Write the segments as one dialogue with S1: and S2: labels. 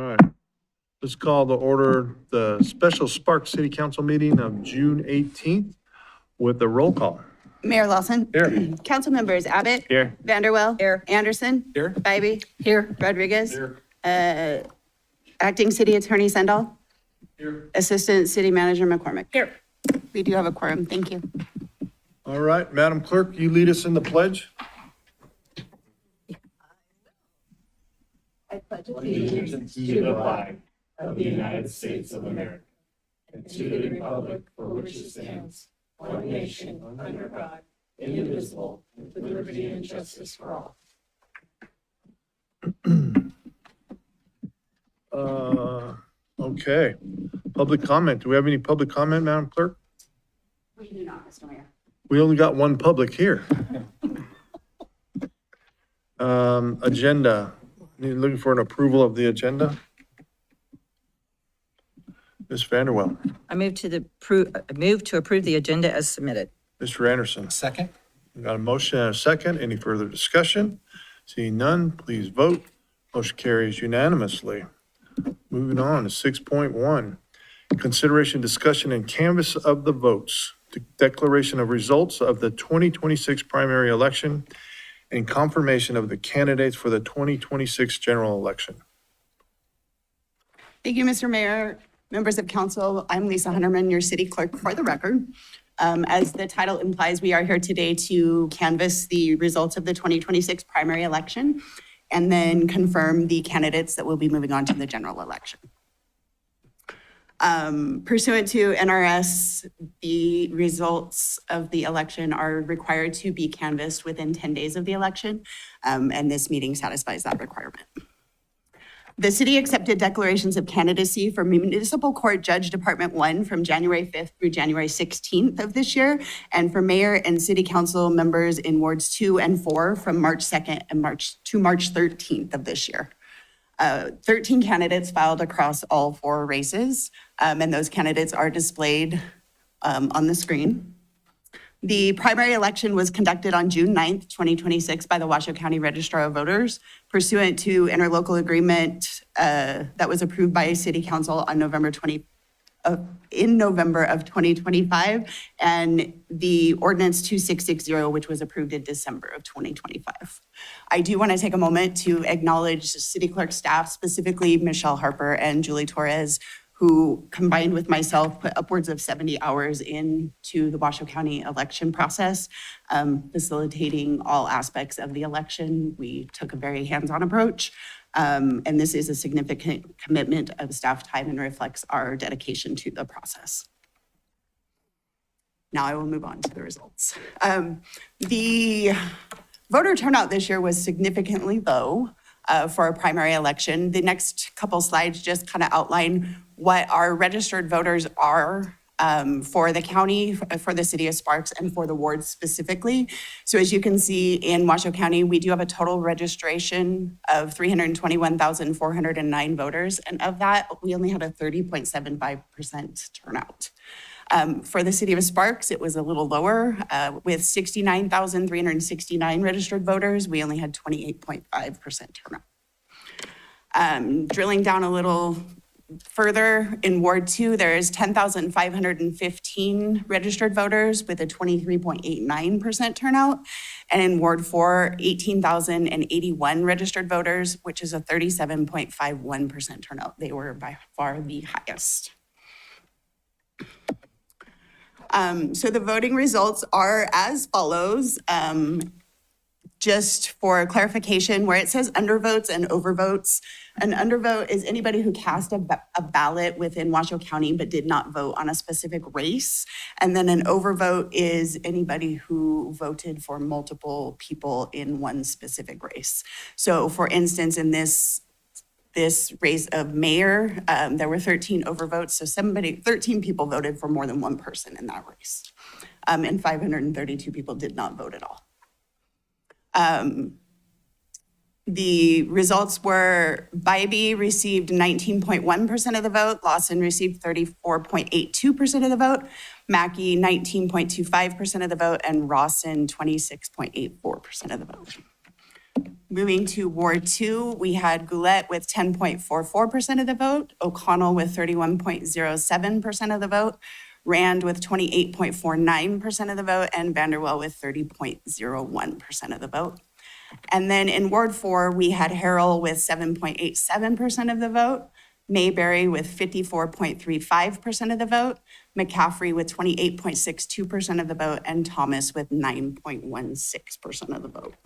S1: All right. Let's call to order the special Spark City Council meeting of June 18th with a roll call.
S2: Mayor Lawson.
S1: Here.
S2: Council members Abbott.
S1: Here.
S2: Vanderwell.
S3: Here.
S2: Anderson.
S1: Here.
S2: Bybee. Here. Rodriguez.
S1: Here.
S2: Acting City Attorney Sendall.
S1: Here.
S2: Assistant City Manager McCormick.
S3: Here.
S2: We do have a quorum. Thank you.
S1: All right, Madam Clerk, you lead us in the pledge.
S4: Allegiance to the flag of the United States of America and to the republic for which it stands, one nation, under God, indivisible, with liberty and justice for all.
S1: Okay. Public comment. Do we have any public comment, Madam Clerk?
S2: We do not, Mr. Mayor.
S1: We only got one public here. Agenda. Looking for an approval of the agenda? Ms. Vanderwell.
S3: I move to approve the agenda as submitted.
S1: Mr. Anderson.
S4: Second.
S1: We got a motion and a second. Any further discussion? Seeing none, please vote. Motion carries unanimously. Moving on to 6.1. Consideration, discussion, and canvass of the votes. Declaration of results of the 2026 primary election and confirmation of the candidates for the 2026 general election.
S2: Thank you, Mr. Mayor. Members of council, I'm Lisa Hunterman, your city clerk for the record. As the title implies, we are here today to canvass the results of the 2026 primary election and then confirm the candidates that will be moving on to the general election. Pursuant to NRS, the results of the election are required to be canvassed within 10 days of the election, and this meeting satisfies that requirement. The city accepted declarations of candidacy for Municipal Court Judge Department 1 from January 5th through January 16th of this year, and for mayor and city council members in wards 2 and 4 from March 2nd and March 13th of this year. 13 candidates filed across all 4 races, and those candidates are displayed on the screen. The primary election was conducted on June 9th, 2026 by the Washoe County Registrar of Voters pursuant to interlocal agreement that was approved by City Council on in November of 2025, and the ordinance 2660, which was approved in December of 2025. I do want to take a moment to acknowledge city clerk staff, specifically Michelle Harper and Julie Torres, who combined with myself put upwards of 70 hours into the Washoe County election process, facilitating all aspects of the election. We took a very hands-on approach. And this is a significant commitment of staff time and reflects our dedication to the process. Now I will move on to the results. The voter turnout this year was significantly low for a primary election. The next couple slides just kind of outline what our registered voters are for the county, for the city of Sparks, and for the wards specifically. So as you can see in Washoe County, we do have a total registration of 321,409 voters. And of that, we only had a 30.75% turnout. For the city of Sparks, it was a little lower. With 69,369 registered voters, we only had 28.5% turnout. Drilling down a little further, in Ward 2, there is 10,515 registered voters with a 23.89% turnout. And in Ward 4, 18,081 registered voters, which is a 37.51% turnout. They were by far the highest. So the voting results are as follows. Just for clarification, where it says undervotes and overvotes, an undervote is anybody who cast a ballot within Washoe County but did not vote on a specific race. And then an overvote is anybody who voted for multiple people in one specific race. So for instance, in this race of mayor, there were 13 overvotes. So 13 people voted for more than one person in that race. And 532 people did not vote at all. The results were Bybee received 19.1% of the vote, Lawson received 34.82% of the vote, Mackey 19.25% of the vote, and Rawson 26.84% of the vote. Moving to Ward 2, we had Goulet with 10.44% of the vote, O'Connell with 31.07% of the vote, Rand with 28.49% of the vote, and Vanderwell with 30.01% of the vote. And then in Ward 4, we had Harrell with 7.87% of the vote, Mayberry with 54.35% of the vote, McCaffrey with 28.62% of the vote, and Thomas with 9.16% of the vote.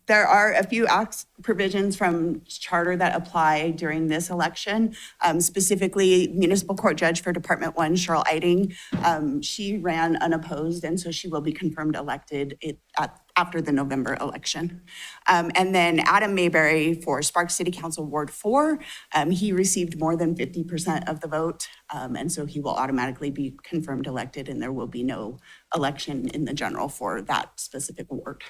S2: There are a few provisions from charter that apply during this election. Specifically, municipal court judge for Department 1, Cheryl Eiding. She ran unopposed, and so she will be confirmed elected after the November election. And then Adam Mayberry for Sparks City Council Ward 4. He received more than 50% of the vote, and so he will automatically be confirmed elected, and there will be no election in the general for that specific ward.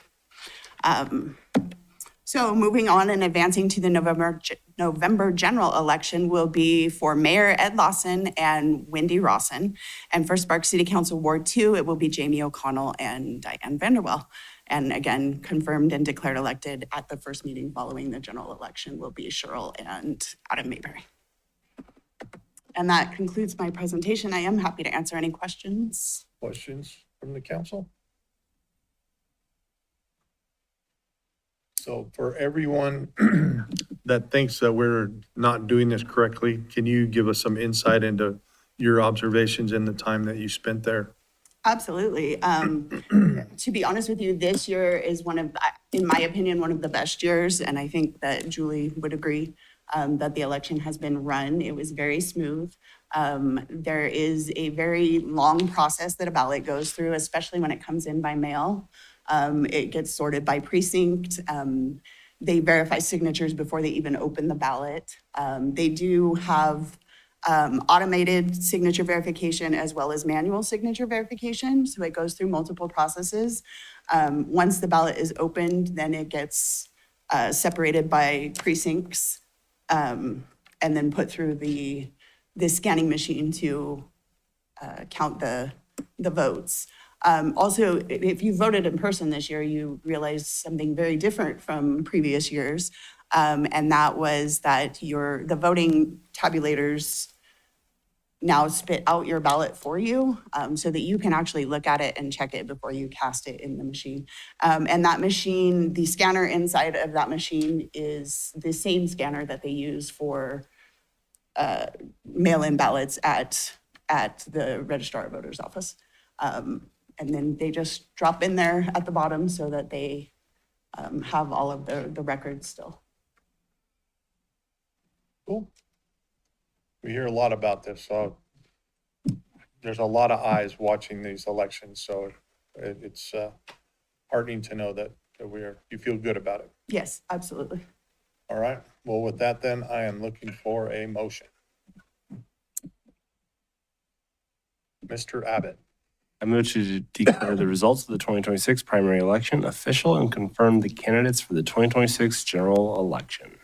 S2: So moving on and advancing to the November general election will be for Mayor Ed Lawson and Wendy Rawson. And for Sparks City Council Ward 2, it will be Jamie O'Connell and Diane Vanderwell. And again, confirmed and declared elected at the first meeting following the general election will be Cheryl and Adam Mayberry. And that concludes my presentation. I am happy to answer any questions.
S1: Questions from the council? So for everyone that thinks that we're not doing this correctly, can you give us some insight into your observations in the time that you spent there?
S2: Absolutely. To be honest with you, this year is in my opinion, one of the best years. And I think that Julie would agree that the election has been run. It was very smooth. There is a very long process that a ballot goes through, especially when it comes in by mail. It gets sorted by precinct. They verify signatures before they even open the ballot. They do have automated signature verification as well as manual signature verification. So it goes through multiple processes. Once the ballot is opened, then it gets separated by precincts and then put through the scanning machine to count the votes. Also, if you voted in person this year, you realized something very different from previous years. And that was that the voting tabulators now spit out your ballot for you so that you can actually look at it and check it before you cast it in the machine. And that machine, the scanner inside of that machine is the same scanner that they use for mail-in ballots at the Registrar of Voters office. And then they just drop in there at the bottom so that they have all of the records still.
S1: Cool. We hear a lot about this, so there's a lot of eyes watching these elections, so it's heartening to know that you feel good about it.
S2: Yes, absolutely.
S1: All right, well, with that then, I am looking for a motion. Mr. Abbott.
S5: I move to declare the results of the 2026 primary election official and confirm the candidates for the 2026 general election.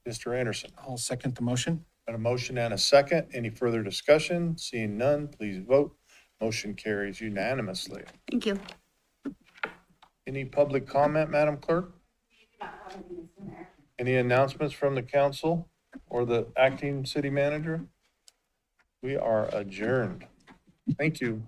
S1: Mr. Anderson.
S6: I'll second the motion.
S1: Got a motion and a second. Any further discussion? Seeing none, please vote. Motion carries unanimously.
S2: Thank you.
S1: Any public comment, Madam Clerk? Any announcements from the council or the acting city manager? We are adjourned. Thank you.